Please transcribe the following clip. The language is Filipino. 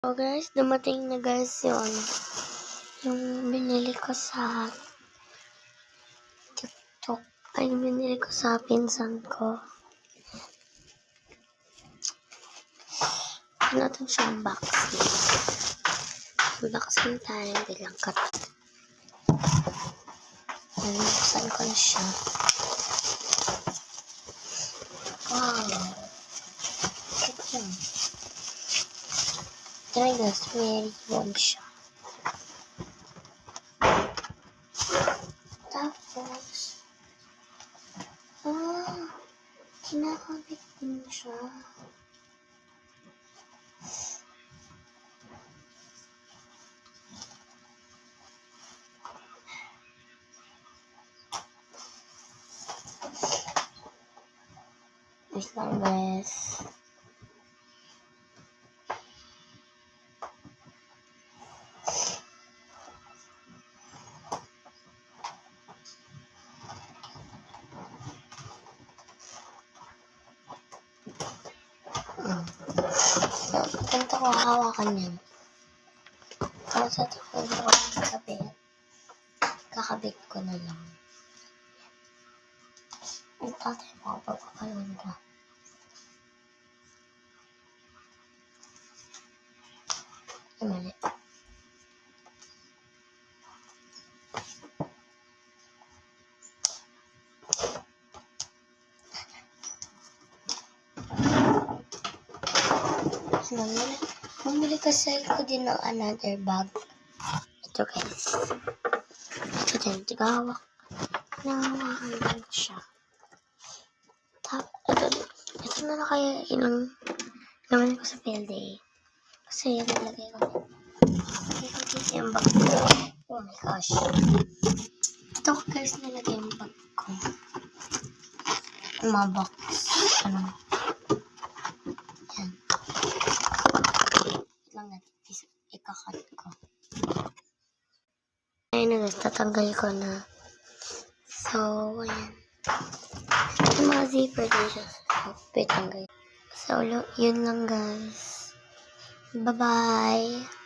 So guys, dumating na guys yung binili ko sa TikTok. Ay, yung binili ko sa pinsan ko. Ito natin siya unboxing. Unboxing tayo, bilang cut. Unboxing ko na siya. Wow! Ito yan. Try guys, may ribbon siya. Tapos, kinakabit din siya. Wait lang guys. So, ganito ko hawakan yan. Tapos ito ko kakabit ko na lang. Ang tatay mo, papakalon ko. Mali. Bumili kasi ako din ng another bag. Ito guys. Ito din. Tigawak. Nahawakan siya. Ito na kaya inang naman ko sa PLDA. Kasi yan nilagay ko. Ito yung bag ko. Oh my gosh. Ito ko guys nilagay yung bag ko. Yung mga box. Yan. Lang natin. Ikakat ko. Ayun na guys. Tatanggal ko na. So, ayan. Yung mga zipper din siya. Wait lang guys. So, yun lang guys. Bye-bye.